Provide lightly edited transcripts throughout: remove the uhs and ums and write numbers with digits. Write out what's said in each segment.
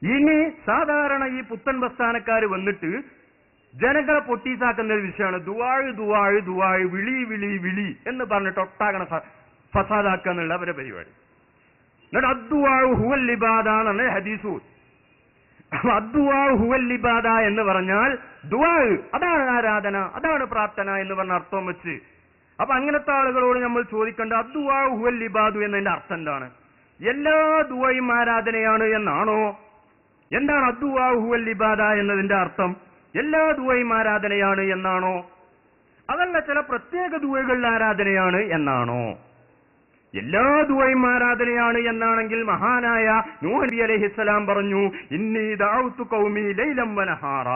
ഇനി സാധാരണ ഈ പുത്തൻ പ്രസ്ഥാനക്കാർ വന്നിട്ട് ജനങ്ങളെ പൊട്ടീസാക്കുന്ന ഒരു വിഷയമാണ് ദുആഴ് ദുആഴ് ദുആഴ് വിളി വിളി വിളി എന്ന് പറഞ്ഞിട്ട് ഒട്ടാകണ ഫസാദാക്കുക എന്നുള്ള അവരുടെ പരിപാടി. എന്നിട്ട് അദ്ദുആഉ ഹുവൽ ഇബാദ എന്നാണ് ഹദീസു. അദ്ദുആഉ ഹുവൽ ഇബാദ എന്ന് പറഞ്ഞാൽ ദുആ അതാണ് ആരാധന, അതാണ് പ്രാർത്ഥന എന്ന് പറഞ്ഞ അർത്ഥം വെച്ച്. അപ്പൊ അങ്ങനത്തെ ആളുകളോട് നമ്മൾ ചോദിക്കേണ്ട അദ്ദുആഉ ഹുവൽ ഇബാദു എന്നതിന്റെ അർത്ഥം എന്താണ്? എല്ലാ ദുആയും ആരാധനയാണ് എന്നാണോ? എന്താണ് അദ്ദുആഉ ഹുവൽ ഇബാദ എന്നതിന്റെ അർത്ഥം? എല്ലാ ദുആയും ആരാധനയാണ് എന്നാണോ? അതല്ല ചില പ്രത്യേക ദുആകളിൽ ആരാധനയാണ് എന്നാണോ? എല്ലാ ദുആയും ആരാധനയാണ് എന്നാണെങ്കിൽ മഹാനായ നൂഹ് നബി അലൈഹിസ്സലാം പറഞ്ഞു, ഇന്നി ദഅഉതു ഖൗമി ലൈലം വനഹാറ,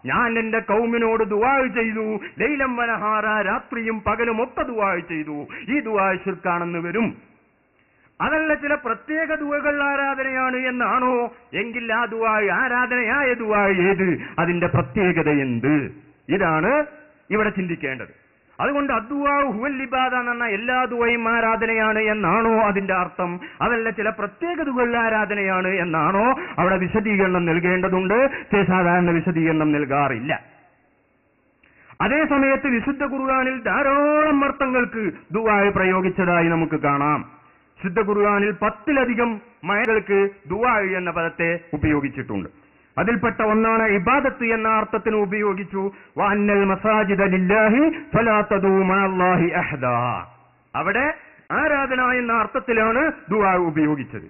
ഞാൻ എന്റെ കൗമിനോട് ദുആ ചെയ്തു, ലൈലം വനഹാറ, രാത്രിയും പകലും ഒക്കെ ദുആ ചെയ്തു. ഈ ദുആ ശിർക്കാണെന്ന് വരും. അതല്ല ചില പ്രത്യേക ദുആകൾ ആരാധനയാണ് എന്നാണോ? എങ്കിൽ ആ ദുആ ആരാധനയായ ദുആ ഏത്? അതിന്റെ പ്രത്യേകത എന്ത്? ഇതാണ് ഇവിടെ ചിന്തിക്കേണ്ടത്. അതുകൊണ്ട് അദ്ദുആഉ ഹുവൽ ഇബാദ എന്ന് പറഞ്ഞാൽ എല്ലാ ദുആയും ആരാധനയാണ് എന്നാണോ അതിന്റെ അർത്ഥം? അതല്ല ചില പ്രത്യേക ദുആകൾ ആരാധനയാണ് എന്നാണോ? അവിടെ വിശദീകരണം നൽകേണ്ടതുണ്ട്. സാധാരണ വിശദീകരണം നൽകാറില്ല. അതേ സമയത്ത് വിശുദ്ധ ഖുർആനിൽ ധാരാളം അർത്ഥങ്ങൾക്ക് ദുആ പ്രയോഗിച്ചതായി നമുക്ക് കാണാം. വിശുദ്ധ ഖുർആനിൽ 10-ലധികം മയകൾക്ക് ദുആ എന്ന പദത്തെ ഉപയോഗിച്ചിട്ടുണ്ട്. അതിൽപ്പെട്ട ഒന്നാണ് ഇബാദത്ത് എന്ന അർത്ഥത്തിന് ഉപയോഗിച്ചു. വഅന്നൽ മസാജിദ ലില്ലാഹി ഫലാ തദൂ മഅല്ലാഹി അഹദാ. അവിടെ ആരാധന എന്ന അർത്ഥത്തിലാണ് ദുആ ഉപയോഗിച്ചത്.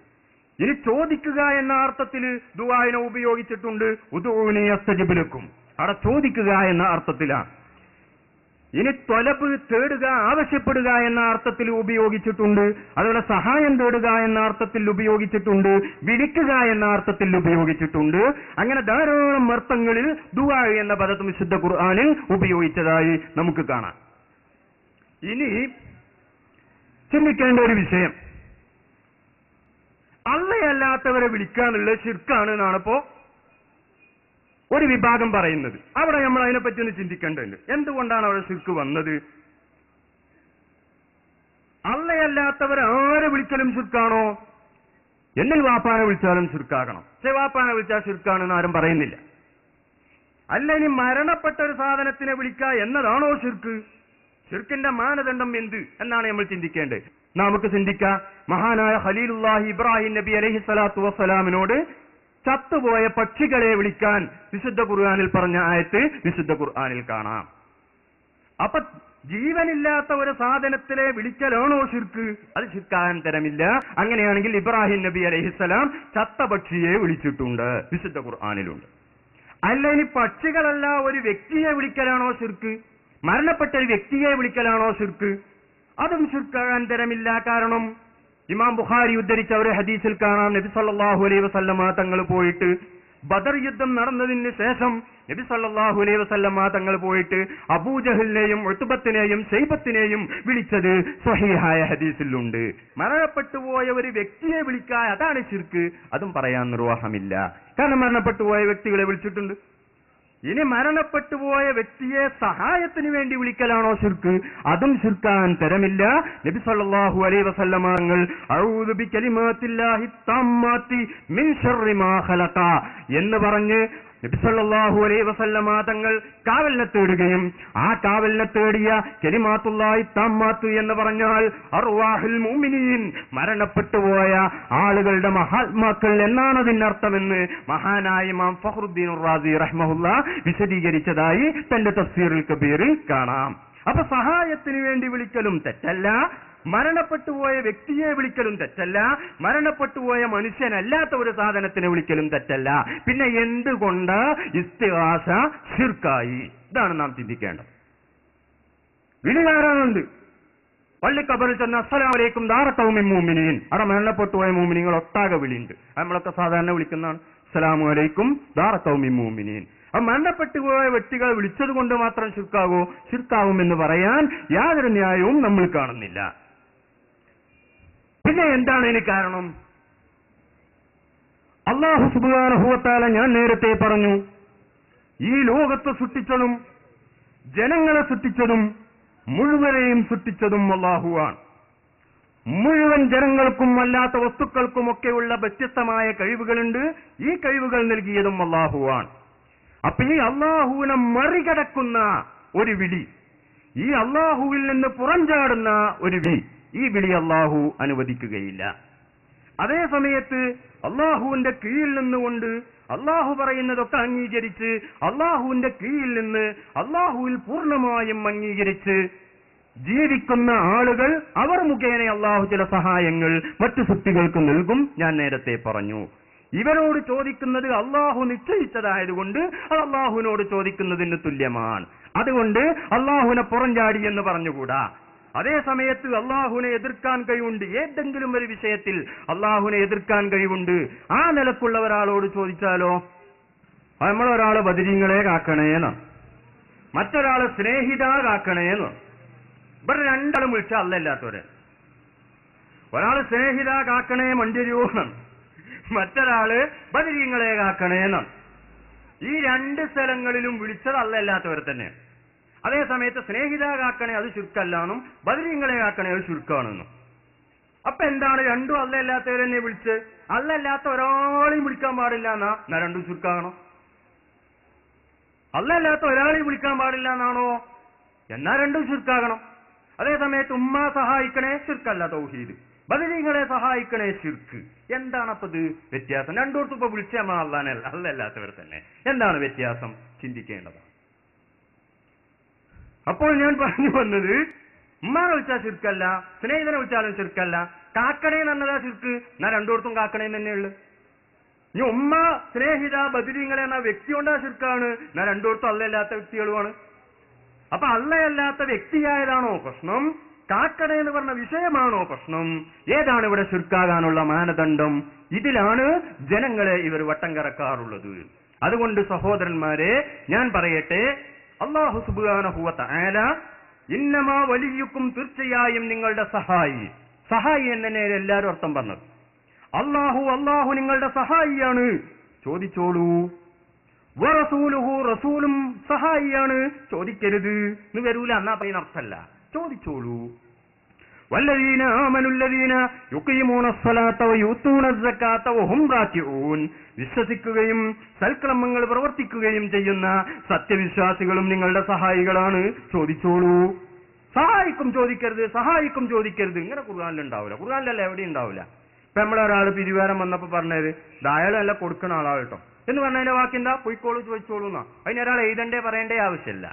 ഇനി ചോദിക്കുക എന്ന അർത്ഥത്തിൽ ദുആനെ ഉപയോഗിച്ചിട്ടുണ്ട്. ഉദൂനി അസ്തജിബ് ലക്കും, അവിടെ ചോദിക്കുക എന്ന അർത്ഥത്തിലാണ്. ഇനി ത്വലബ് തേടുക, ആവശ്യപ്പെടുക എന്ന അർത്ഥത്തിൽ ഉപയോഗിച്ചിട്ടുണ്ട്. അതുപോലെ സഹായം തേടുക എന്ന അർത്ഥത്തിൽ ഉപയോഗിച്ചിട്ടുണ്ട്. വിളിക്കുക എന്ന അർത്ഥത്തിൽ ഉപയോഗിച്ചിട്ടുണ്ട്. അങ്ങനെ ധാരാളം അർത്ഥങ്ങളിൽ ദുആ എന്ന പദം വിശുദ്ധ ഖുർആനിൽ ഉപയോഗിച്ചതായി നമുക്ക് കാണാം. ഇനി ചിന്തിക്കേണ്ട ഒരു വിഷയം, അല്ലാത്തവരെ വിളിക്കാനുള്ളത് ശിർക്കാണ് എന്നാണ് ഇപ്പോ ഒരു വിഭാഗം പറയുന്നത്. അവിടെ നമ്മൾ അതിനെപ്പറ്റി ഒന്ന് ചിന്തിക്കേണ്ടതുണ്ട്. എന്തുകൊണ്ടാണ് അവിടെ ശിർക്ക് വന്നത്? അല്ലാത്തവരെ ആരെ വിളിക്കലും ശിർക്കാണോ? എന്നിൽ വാപ്പാനെ വിളിച്ചാലും ശിർക്കാകണം. പക്ഷെ വാപ്പാനെ വിളിച്ചാൽ ശിർക്കാണെന്ന് ആരും പറയുന്നില്ല. അല്ല, ഇനി മരണപ്പെട്ട ഒരു സാധനത്തിനെ വിളിക്കുക എന്നതാണോ ശിർക്ക്? ശിർക്കിന്റെ മാനദണ്ഡം എന്ത് എന്നാണ് നമ്മൾ ചിന്തിക്കേണ്ടത്. നമുക്ക് ചിന്തിക്കാം. മഹാനായ ഖലീലുല്ലാഹി ഇബ്രാഹിം നബി അലൈഹി സ്വലാത്തു വസ്സലാമിനോട് ചത്തുപോയ പക്ഷികളെ വിളിക്കാൻ വിശുദ്ധ ഖുർആനിൽ പറഞ്ഞ ആയത്ത് വിശുദ്ധ ഖുർആനിൽ കാണാം. അപ്പൊ ജീവനില്ലാത്ത ഒരു സാധനത്തിലെ വിളിക്കലാണോ ശിർക്ക്? അത് ശിർക്കാകാൻ തരമില്ല. അങ്ങനെയാണെങ്കിൽ ഇബ്രാഹിം നബി അലൈഹിസ്സലാം ചത്ത പക്ഷിയെ വിളിച്ചിട്ടുണ്ട്, വിശുദ്ധ ഖുർആനിലുണ്ട്. അല്ല, ഇനി പക്ഷികളല്ല ഒരു വ്യക്തിയെ വിളിക്കലാണോ ശിർക്ക്? മരണപ്പെട്ട ഒരു വ്യക്തിയെ വിളിക്കലാണോ ശിർക്ക്? അതും ശിർക്കാകാൻ തരമില്ല. കാരണം ഇമാം ബുഖാരി ഉദ്ധരിച്ച ഒരു ഹദീസിൽ കാണാം, നബി സല്ലല്ലാഹു അലൈഹി വസല്ലമ തങ്ങൾ പോയിട്ട് ബദർ യുദ്ധം നടന്നതിന് ശേഷം നബി സല്ലല്ലാഹു അലൈഹി വസല്ലമ തങ്ങൾ പോയിട്ട് അബൂജഹലിനെയും ഉത്ബത്തിനെയും ശൈബത്തിനെയും വിളിച്ചത് സ്വഹീഹായ ഹദീസിലുണ്ട്. മരണപ്പെട്ടുപോയ ഒരു വ്യക്തിയെ വിളിക്കുക, അതാണ് ശിർക്ക്. അതും പറയാൻ നിർവാഹമില്ല. കാരണം മരണപ്പെട്ടുപോയ വ്യക്തികളെ വിളിച്ചിട്ടുണ്ട്. ഇനി മരണപ്പെട്ടുപോയ വ്യക്തിയെ സഹായത്തിന് വേണ്ടി വിളിക്കലാണോ ശിർക്ക്? അതും ശിർക്കാൻ തരമില്ല. നബി സല്ലല്ലാഹു അലൈഹി വസല്ലമ തങ്ങൾ അഊദു ബികലിമാത്തില്ലാഹി തമ്മാത്തി മിൻ ശർരി മാ ഖലഖ എന്ന് പറഞ്ഞ് നബി സല്ലല്ലാഹു അലൈഹി വസല്ലമ തങ്ങൾ കാവലിനെ തേടുകയും ആ കാവലിനെ തേടിയ കലിമാത്തുല്ലാഹി തമ്മാത്ത് എന്ന് പറഞ്ഞാൽ അർവാഹുൽ മുഅ്മിനീൻ, മരണപ്പെട്ടുപോയ ആളുകളുടെ മഹാത്മാക്കൾ എന്നാണ് അതിനർത്ഥമെന്ന് മഹാനായ ഇമാം ഫഖ്റുദ്ദീൻ റാസി റഹ്മഹുല്ലാഹ് വിശദീകരിച്ചതായി തന്റെ തഫ്സീറുൽ കബീറിൽ കാണാം. അപ്പൊ സഹായത്തിന് വേണ്ടി വിളിക്കലും തെറ്റല്ല, മരണപ്പെട്ടുപോയ വ്യക്തിയെ വിളിക്കലും തെറ്റല്ല, മരണപ്പെട്ടുപോയ മനുഷ്യനല്ലാത്ത ഒരു സാധനത്തിനെ വിളിക്കലും തെറ്റല്ല. പിന്നെ എന്തുകൊണ്ട് ഇസ്തിഗാസ ശിർക്കായി? ഇതാണ് നാം ചിന്തിക്കേണ്ടത്. വിളി ധാരാളമുണ്ട്. പള്ളിക്കബറിൽ ചെന്ന അസ്സലാമു അലൈക്കും ദാറ ഖൗമിൻ മുഅ്മിനീൻ, അവിടെ മരണപ്പെട്ടുപോയ മുഅ്മിനീങ്ങൾ ഒട്ടാകെ വിളിയുണ്ട്. നമ്മളൊക്കെ സാധാരണ വിളിക്കുന്നതാണ് അസ്സലാമു അലൈക്കും ദാറ ഖൗമിൻ മുഅ്മിനീൻ. അപ്പൊ മരണപ്പെട്ടുപോയ വ്യക്തികളെ വിളിച്ചത് കൊണ്ട് മാത്രം ശിർക്കാവോ? ശിർക്കാവുമെന്ന് പറയാൻ യാതൊരു ന്യായവും നമ്മൾ കാണുന്നില്ല. പിന്നെ എന്താണ് ഇതിന് കാരണം? അല്ലാഹു സുബ്ഹാനഹു വ തആല ഞാൻ നേരത്തെ പറഞ്ഞു, ഈ ലോകത്തെ സൃഷ്ടിച്ചതും ജനങ്ങളെ സൃഷ്ടിച്ചതും മുഴുവനെയും സൃഷ്ടിച്ചതും അല്ലാഹുവാണ്. മുഴുവൻ ജനങ്ങൾക്കും അല്ലാത്ത വസ്തുക്കൾക്കുമൊക്കെയുള്ള വ്യത്യസ്തമായ കഴിവുകളുണ്ട്. ഈ കഴിവുകൾ നൽകിയതും അള്ളാഹുവാണ്. അപ്പൊ ഈ അള്ളാഹുവിനെ മറികടക്കുന്ന ഒരു വിളി, ഈ അള്ളാഹുവിൽ നിന്ന് പുറംചാടുന്ന ഒരു വിളി, ഈ വിളി അള്ളാഹു അനുവദിക്കുകയില്ല. അതേ സമയത്ത് അള്ളാഹുവിന്റെ കീഴിൽ നിന്നുകൊണ്ട് അള്ളാഹു പറയുന്നതൊക്കെ അംഗീകരിച്ച് അള്ളാഹുവിന്റെ കീഴിൽ നിന്ന് അള്ളാഹുവിൽ പൂർണ്ണമായും അംഗീകരിച്ച് ജീവിക്കുന്ന ആളുകൾ, അവർ മുഖേന അള്ളാഹു ചില സഹായങ്ങൾ മറ്റു സൃഷ്ടികൾക്ക് നൽകും. ഞാൻ നേരത്തെ പറഞ്ഞു, ഇവരോട് ചോദിക്കുന്നത് അള്ളാഹു നിശ്ചയിച്ചതായതുകൊണ്ട് അത് അള്ളാഹുവിനോട് ചോദിക്കുന്നതിന് തുല്യമാണ്. അതുകൊണ്ട് അള്ളാഹുവിനെ പുറംചാടി എന്ന് പറഞ്ഞുകൂടാ. അതേ സമയത്ത് അള്ളാഹുവിനെ എതിർക്കാൻ കഴിവുണ്ട്. ഏതെങ്കിലും ഒരു വിഷയത്തിൽ അള്ളാഹുവിനെ എതിർക്കാൻ കഴിവുണ്ട്. ആ നിലക്കുള്ള ഒരാളോട് ചോദിച്ചാലോ, നമ്മളൊരാള് ബദരീങ്ങളെ കാക്കണേന്ന്, മറ്റൊരാള് സ്നേഹിത കാക്കണേന്ന്. ഇവിടെ രണ്ടാളും വിളിച്ച അല്ലല്ലാത്തവര്. ഒരാള് സ്നേഹിത കാക്കണേ മഞ്ചരിയോന്നാണ്, മറ്റൊരാള് ബദരീങ്ങളെ കാക്കണേന്നാണ്. ഈ രണ്ട് സ്ഥലങ്ങളിലും വിളിച്ചത് അല്ലല്ലാത്തവർ തന്നെ. അതേ സമയത്ത് സ്നേഹിത കാക്കണേ അത് ശിർക്കല്ലാന്നും ബദരീങ്ങളെ കാക്കണേ അത് ശിർക്കാണെന്നും. അപ്പൊ എന്താണ്, രണ്ടും അല്ലല്ലാത്തവരെന്നെ വിളിച്ച് അല്ലല്ലാത്ത ഒരാളെയും വിളിക്കാൻ പാടില്ല എന്നാ രണ്ടും ശിർക്കാകണം? അല്ലല്ലാത്ത ഒരാളെയും വിളിക്കാൻ പാടില്ല എന്നാണോ? എന്നാ രണ്ടും ശിർക്കാകണം. അതേ സമയത്ത് ഉമ്മ സഹായിക്കണേ ശിർക്കല്ല തൗഹീദ്, ബദരീങ്ങളെ സഹായിക്കണേ ശിർക്ക്. എന്താണപ്പത് വ്യത്യാസം? രണ്ടോടത്തും ഇപ്പൊ വിളിച്ച നമ്മൾ അല്ലല്ലാത്തവർ തന്നെ. എന്താണ് വ്യത്യാസം? ചിന്തിക്കേണ്ടതാണ്. അപ്പോൾ ഞാൻ പറഞ്ഞു വന്നത്, ഉമ്മാനെ വിളിച്ചാൽ ശിർക്കല്ല, സ്നേഹിതനെ വിളിച്ചാലും ശിർക്കല്ല, കാക്കണേ എന്നതാ ശിർക്ക്. ഞാൻ രണ്ടോടത്തും കാക്കണേ തന്നെയുള്ളു. ഇനി ഉമ്മ സ്നേഹിത ബദരീങ്ങളെ എന്ന വ്യക്തി കൊണ്ടാ ശിർക്കാണ്, ഞാൻ രണ്ടോടത്തും അല്ലല്ലാത്ത വ്യക്തികളുമാണ്. അപ്പൊ അല്ലയല്ലാത്ത വ്യക്തിയായതാണോ പ്രശ്നം? കാക്കട എന്ന് പറഞ്ഞ വിഷയമാണോ പ്രശ്നം? ഏതാണ് ഇവിടെ ശിർക്കാകാനുള്ള മാനദണ്ഡം? ഇതിലാണ് ജനങ്ങളെ ഇവർ വട്ടം കറക്കാറുള്ളത്. അതുകൊണ്ട് സഹോദരന്മാരെ, ഞാൻ പറയട്ടെ, അല്ലാഹു സുബ്ഹാനഹു വ തആല ഇന്നമാ വലിയുക്കും, തീർച്ചയായും നിങ്ങളുടെ സഹായി. സഹായി എന്നെ എല്ലാവരും അർത്ഥം പറഞ്ഞത്. അല്ലാഹു നിങ്ങളുടെ സഹായിയാണ്, ചോദിച്ചോളൂ. വറസൂലുഹു, റസൂലും സഹായിയാണ്, ചോദിക്കരുത് എന്ന് വരൂല. എന്നാ പറയുന്ന അർത്ഥമല്ല, ചോദിച്ചോളൂ. വല്ലദീന ആമനുല്ലദീന യുഖീമൂന സ്സലാത്ത വയൂതൂന സ്സകാത്ത വഹും റാകിഊൻ, വിശ്വസിക്കുകയും സൽക്രമങ്ങൾ പ്രവർത്തിക്കുകയും ചെയ്യുന്ന സത്യവിശ്വാസികളും നിങ്ങളുടെ സഹായികളാണ്, ചോദിച്ചോളൂ. സഹായിക്കും ചോദിക്കരുത്, സഹായിക്കും ചോദിക്കരുത്, ഇങ്ങനെ ഖുർആനിലുണ്ടാവില്ല. ഖുർആനിലല്ല എവിടെയും ഉണ്ടാവില്ല. ഇപ്പൊ നമ്മളൊരാൾ പിരിവാരം വന്നപ്പോ പറഞ്ഞത് അയാളല്ല കൊടുക്കുന്ന ആളാ കേട്ടോ എന്ന് പറഞ്ഞതിന്റെ വാക്കെന്താ? പൊയ്ക്കോളൂ ചോദിച്ചോളൂ എന്നാ. അതിനൊരാൾ എഴുതണ്ടേ പറയേണ്ടേ ആവശ്യമില്ല.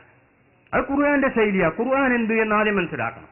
അത് ഖുർആന്റെ ശൈലിയാ. ഖുർആൻ എന്ത് എന്ന് ആദ്യം മനസ്സിലാക്കണം.